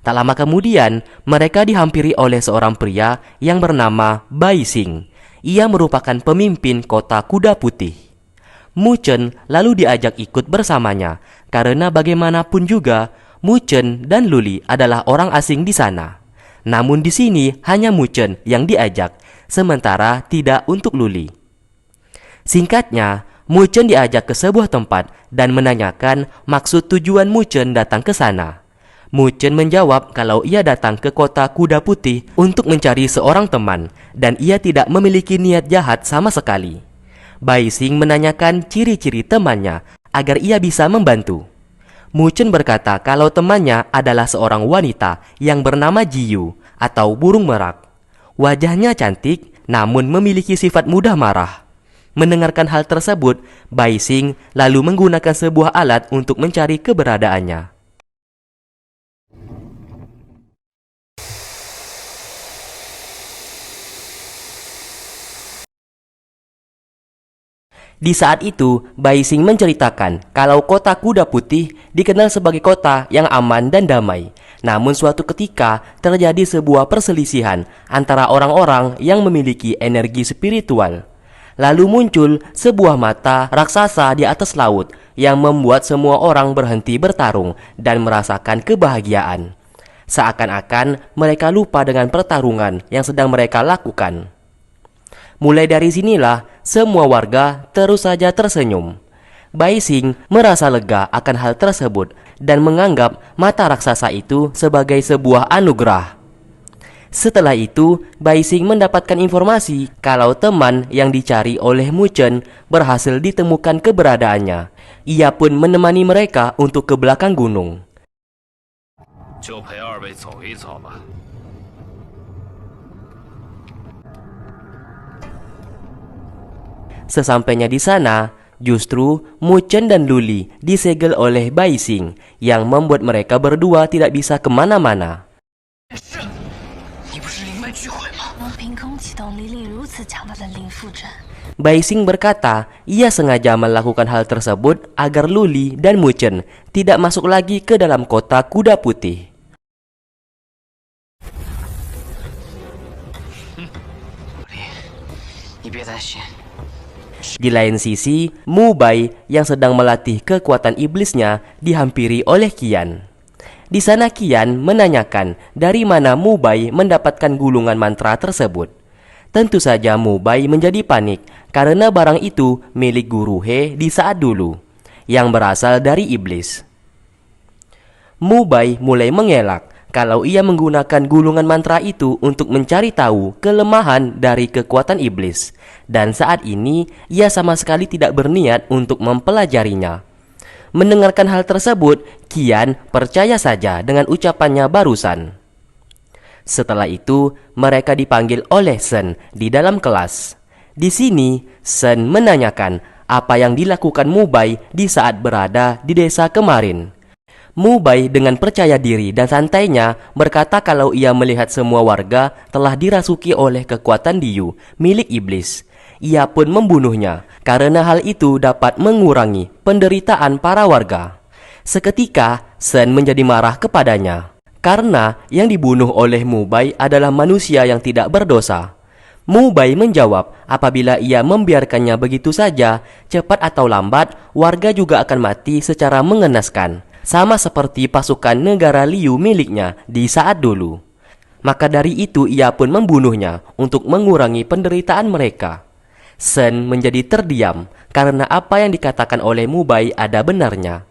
Tak lama kemudian, mereka dihampiri oleh seorang pria yang bernama Bai Xing. Ia merupakan pemimpin kota kuda putih. Mu Chen lalu diajak ikut bersamanya, karena bagaimanapun juga, Mu Chen dan Luli adalah orang asing di sana. Namun di sini hanya Mu Chen yang diajak, sementara tidak untuk Luli. Singkatnya, Mu Chen diajak ke sebuah tempat dan menanyakan maksud tujuan Mu Chen datang ke sana. Mu Chen menjawab kalau ia datang ke kota kuda putih untuk mencari seorang teman dan ia tidak memiliki niat jahat sama sekali. Bai Xing menanyakan ciri-ciri temannya agar ia bisa membantu. Mu Chen berkata kalau temannya adalah seorang wanita yang bernama Jiyu atau burung merak. Wajahnya cantik namun memiliki sifat mudah marah. Mendengarkan hal tersebut, Bai Xing lalu menggunakan sebuah alat untuk mencari keberadaannya. Di saat itu, Bai Xing menceritakan kalau kota kuda putih dikenal sebagai kota yang aman dan damai. Namun suatu ketika terjadi sebuah perselisihan antara orang-orang yang memiliki energi spiritual. Lalu muncul sebuah mata raksasa di atas laut yang membuat semua orang berhenti bertarung dan merasakan kebahagiaan. Seakan-akan mereka lupa dengan pertarungan yang sedang mereka lakukan. Mulai dari sinilah, semua warga terus saja tersenyum. Bai Xing merasa lega akan hal tersebut dan menganggap mata raksasa itu sebagai sebuah anugerah. Setelah itu, Bai Xing mendapatkan informasi kalau teman yang dicari oleh Mu Chen berhasil ditemukan keberadaannya. Ia pun menemani mereka untuk ke belakang gunung. Sesampainya di sana, justru Mu Chen dan Luli disegel oleh Bai Xing yang membuat mereka berdua tidak bisa kemana-mana. Bai Xing berkata ia sengaja melakukan hal tersebut agar Luli dan Mu Chen tidak masuk lagi ke dalam kota kuda putih. Di lain sisi, Mu Bai yang sedang melatih kekuatan iblisnya dihampiri oleh Qian. Di sana Qian menanyakan dari mana Mu Bai mendapatkan gulungan mantra tersebut. Tentu saja Mu Bai menjadi panik karena barang itu milik guru He di saat dulu, yang berasal dari iblis. Mu Bai mulai mengelak kalau ia menggunakan gulungan mantra itu untuk mencari tahu kelemahan dari kekuatan iblis. Dan saat ini, ia sama sekali tidak berniat untuk mempelajarinya. Mendengarkan hal tersebut, Qian percaya saja dengan ucapannya barusan. Setelah itu, mereka dipanggil oleh Shen di dalam kelas. Di sini, Shen menanyakan apa yang dilakukan Mu Bai di saat berada di desa kemarin. Mu Bai dengan percaya diri dan santainya berkata kalau ia melihat semua warga telah dirasuki oleh kekuatan Diyu milik iblis. Ia pun membunuhnya karena hal itu dapat mengurangi penderitaan para warga. Seketika, Shen menjadi marah kepadanya karena yang dibunuh oleh Mu Bai adalah manusia yang tidak berdosa. Mu Bai menjawab apabila ia membiarkannya begitu saja, cepat atau lambat warga juga akan mati secara mengenaskan. Sama seperti pasukan negara Liu miliknya di saat dulu. Maka dari itu ia pun membunuhnya untuk mengurangi penderitaan mereka. Shen menjadi terdiam karena apa yang dikatakan oleh Mu Bai ada benarnya.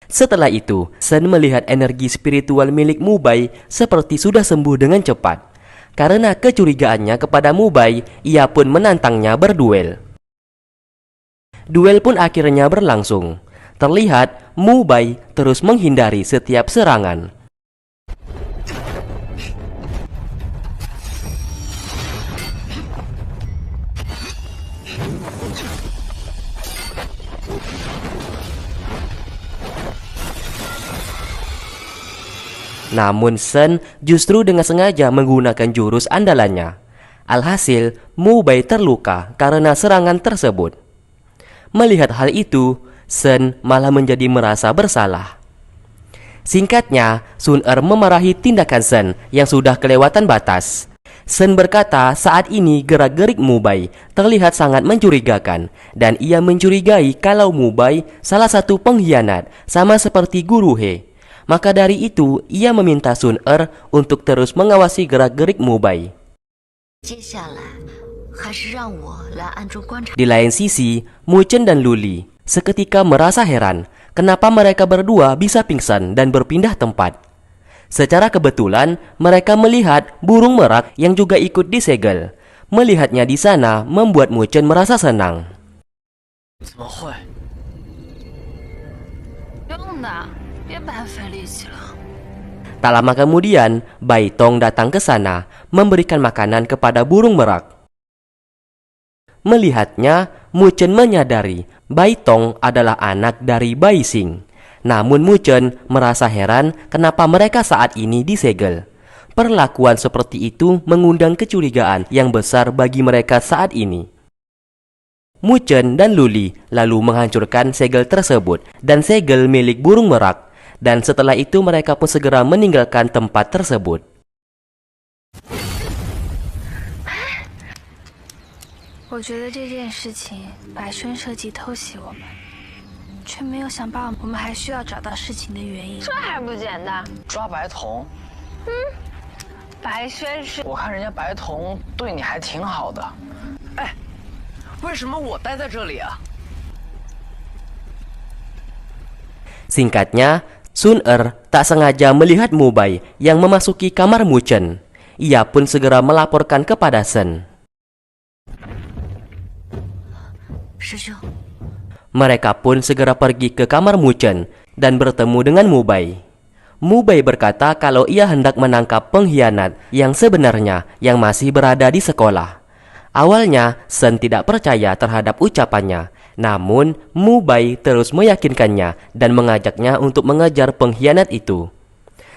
Setelah itu, Shen melihat energi spiritual milik Mu Bai seperti sudah sembuh dengan cepat. Karena kecurigaannya kepada Mu Bai, ia pun menantangnya berduel. Duel pun akhirnya berlangsung. Terlihat Mu Bai terus menghindari setiap serangan. Namun Shen justru dengan sengaja menggunakan jurus andalannya. Alhasil, Mu Bai terluka karena serangan tersebut. Melihat hal itu, Shen malah menjadi merasa bersalah. Singkatnya, Sun Er memarahi tindakan Shen yang sudah kelewatan batas. Shen berkata saat ini gerak-gerik Mu Bai terlihat sangat mencurigakan dan ia mencurigai kalau Mu Bai salah satu pengkhianat sama seperti Guru He. Maka dari itu, ia meminta Sun Er untuk terus mengawasi gerak-gerik Mu Bai. Di lain sisi, Mu Chen dan Lu Li seketika merasa heran kenapa mereka berdua bisa pingsan dan berpindah tempat. Secara kebetulan, mereka melihat burung merak yang juga ikut disegel. Melihatnya di sana membuat Mu Chen merasa senang. Tak lama kemudian, Bai Tong datang ke sana, memberikan makanan kepada burung merak. Melihatnya, Mu Chen menyadari Bai Tong adalah anak dari Bai Xing. Namun Mu Chen merasa heran kenapa mereka saat ini disegel. Perlakuan seperti itu mengundang kecurigaan yang besar bagi mereka saat ini. Mu Chen dan Lu Li lalu menghancurkan segel tersebut dan segel milik burung merak. Dan setelah itu mereka pun segera meninggalkan tempat tersebut. Singkatnya, Sun Er tak sengaja melihat Mu Bai yang memasuki kamar Mu Chen. Ia pun segera melaporkan kepada Shen. Mereka pun segera pergi ke kamar Mu Chen dan bertemu dengan Mu Bai. Mu Bai berkata kalau ia hendak menangkap pengkhianat yang sebenarnya yang masih berada di sekolah. Awalnya, Shen tidak percaya terhadap ucapannya. Namun, Mu Bai terus meyakinkannya dan mengajaknya untuk mengejar pengkhianat itu.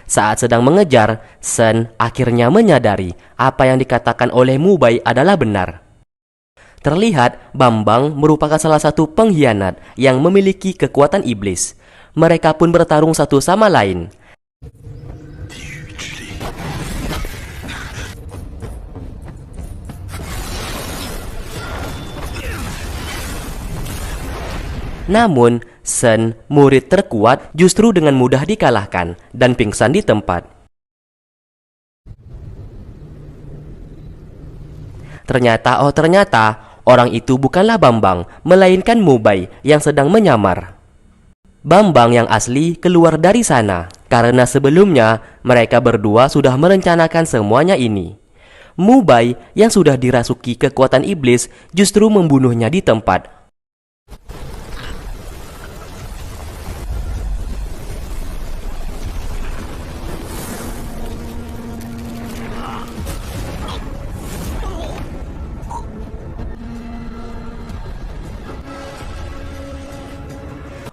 Saat sedang mengejar, Shen akhirnya menyadari apa yang dikatakan oleh Mu Bai adalah benar. Terlihat Bambang merupakan salah satu pengkhianat yang memiliki kekuatan iblis. Mereka pun bertarung satu sama lain. Namun, Shen, murid terkuat, justru dengan mudah dikalahkan dan pingsan di tempat. Ternyata, orang itu bukanlah Bambang, melainkan Mu Bai yang sedang menyamar. Bambang yang asli keluar dari sana, karena sebelumnya mereka berdua sudah merencanakan semuanya ini. Mu Bai yang sudah dirasuki kekuatan iblis justru membunuhnya di tempat.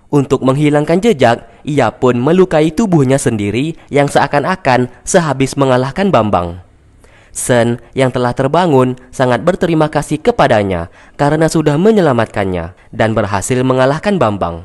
Untuk menghilangkan jejak, ia pun melukai tubuhnya sendiri yang seakan-akan sehabis mengalahkan Bambang. Shen yang telah terbangun sangat berterima kasih kepadanya karena sudah menyelamatkannya dan berhasil mengalahkan Bambang.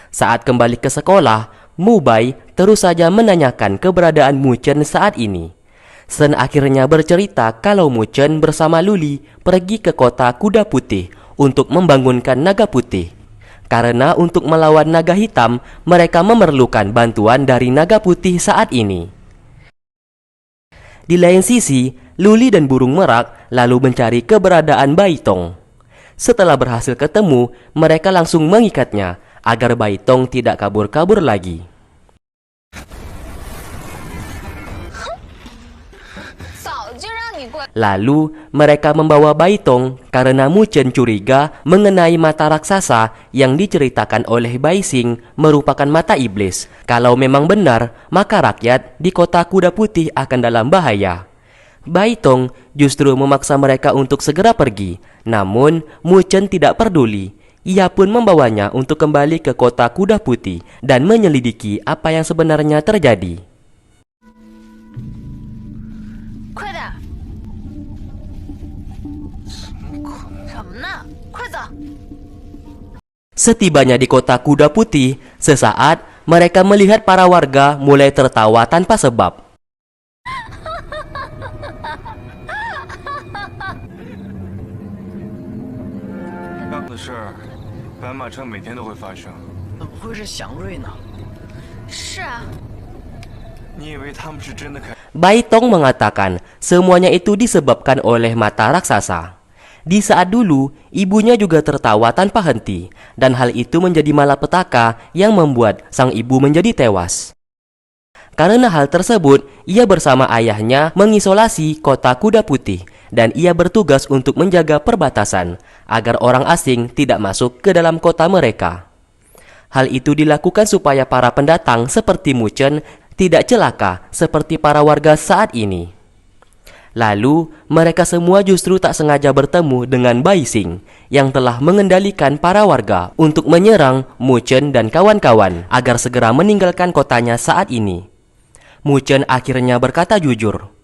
Saat kembali ke sekolah, Mu Bai terus saja menanyakan keberadaan Mu Chen saat ini. Shen akhirnya bercerita kalau Mu Chen bersama Lu Li pergi ke kota Kuda Putih untuk membangunkan naga putih. Karena untuk melawan naga hitam, mereka memerlukan bantuan dari naga putih saat ini. Di lain sisi, Lu Li dan burung merak lalu mencari keberadaan Bai Tong. Setelah berhasil ketemu, mereka langsung mengikatnya agar Baitong tidak kabur-kabur lagi. Lalu mereka membawa Baitong karena Mu Chen curiga mengenai mata raksasa yang diceritakan oleh Bai Xing merupakan mata iblis. Kalau memang benar, maka rakyat di kota kuda putih akan dalam bahaya. Baitong justru memaksa mereka untuk segera pergi. Namun Mu Chen tidak peduli. Ia pun membawanya untuk kembali ke kota kuda putih dan menyelidiki apa yang sebenarnya terjadi. Setibanya di kota kuda putih, sesaat mereka melihat para warga mulai tertawa tanpa sebab. Baitong mengatakan semuanya itu disebabkan oleh mata raksasa. Di saat dulu, ibunya juga tertawa tanpa henti, dan hal itu menjadi malapetaka yang membuat sang ibu menjadi tewas. Karena hal tersebut, ia bersama ayahnya mengisolasi kota kuda putih, dan ia bertugas untuk menjaga perbatasan, agar orang asing tidak masuk ke dalam kota mereka. Hal itu dilakukan supaya para pendatang seperti Mu Chen tidak celaka seperti para warga saat ini. Lalu, mereka semua justru tak sengaja bertemu dengan Bai Xing yang telah mengendalikan para warga untuk menyerang Mu Chen dan kawan-kawan agar segera meninggalkan kotanya saat ini. Mu Chen akhirnya berkata jujur.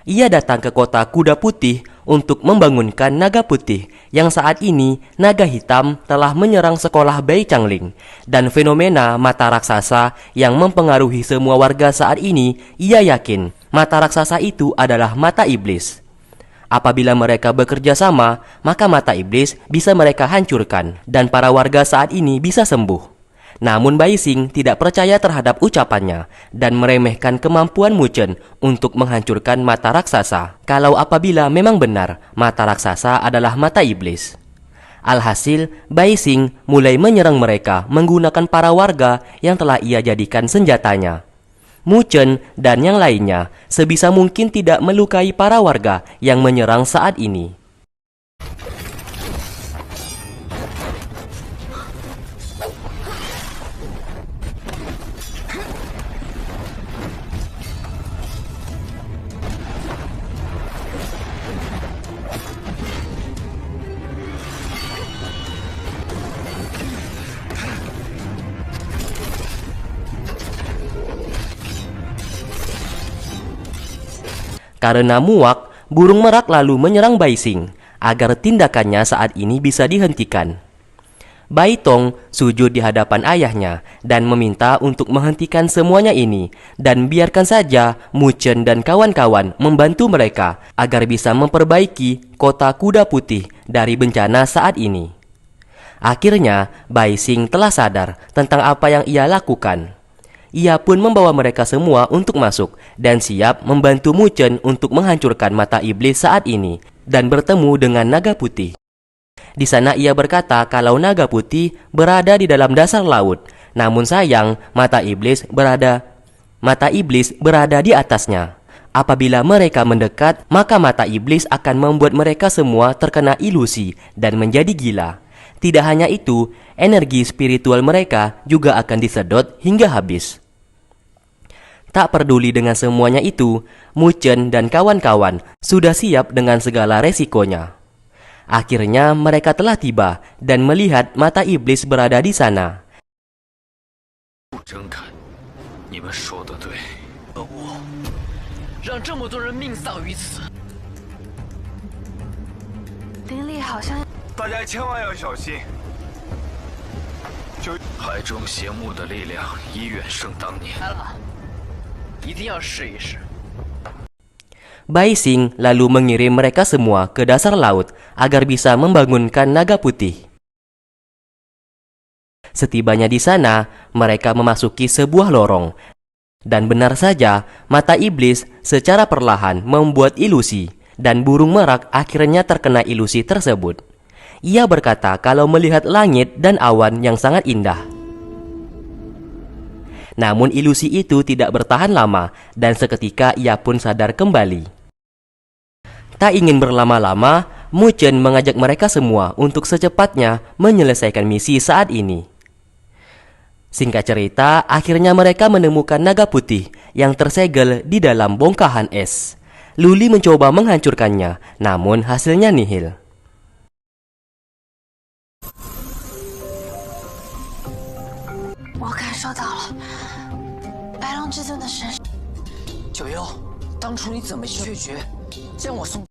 Ia datang ke kota kuda putih untuk membangunkan naga putih yang saat ini naga hitam telah menyerang sekolah Bei Changling, dan fenomena mata raksasa yang mempengaruhi semua warga saat ini. Ia yakin mata raksasa itu adalah mata iblis. Apabila mereka bekerja sama, maka mata iblis bisa mereka hancurkan dan para warga saat ini bisa sembuh. Namun Bai Xing tidak percaya terhadap ucapannya dan meremehkan kemampuan Mu Chen untuk menghancurkan mata raksasa. Kalau apabila memang benar mata raksasa adalah mata iblis. Alhasil, Bai Xing mulai menyerang mereka menggunakan para warga yang telah ia jadikan senjatanya. Mu Chen dan yang lainnya sebisa mungkin tidak melukai para warga yang menyerang saat ini. Karena muak, burung merak lalu menyerang Bai Xing agar tindakannya saat ini bisa dihentikan. Baitong sujud di hadapan ayahnya dan meminta untuk menghentikan semuanya ini dan biarkan saja Mu Chen dan kawan-kawan membantu mereka agar bisa memperbaiki kota kuda putih dari bencana saat ini. Akhirnya, Bai Xing telah sadar tentang apa yang ia lakukan. Ia pun membawa mereka semua untuk masuk dan siap membantu Mu Chen untuk menghancurkan mata iblis saat ini dan bertemu dengan naga putih. Di sana ia berkata kalau naga putih berada di dalam dasar laut, namun sayang mata iblis berada di atasnya. Apabila mereka mendekat, maka mata iblis akan membuat mereka semua terkena ilusi dan menjadi gila. Tidak hanya itu, energi spiritual mereka juga akan disedot hingga habis. Tak peduli dengan semuanya itu, Mu Chen dan kawan-kawan sudah siap dengan segala resikonya. Akhirnya mereka telah tiba dan melihat mata iblis berada di sana. Bai Xing lalu mengirim mereka semua ke dasar laut agar bisa membangunkan naga putih. Setibanya di sana, mereka memasuki sebuah lorong. Dan benar saja, mata iblis secara perlahan membuat ilusi, dan burung merak akhirnya terkena ilusi tersebut. Ia berkata kalau melihat langit dan awan yang sangat indah. Namun ilusi itu tidak bertahan lama dan seketika ia pun sadar kembali. Tak ingin berlama-lama, Mu Chen mengajak mereka semua untuk secepatnya menyelesaikan misi saat ini. Singkat cerita, akhirnya mereka menemukan naga putih yang tersegel di dalam bongkahan es. Luli mencoba menghancurkannya, namun hasilnya nihil. 我感受到了白龙之尊的神。九幽，当初你怎么拒绝将我送？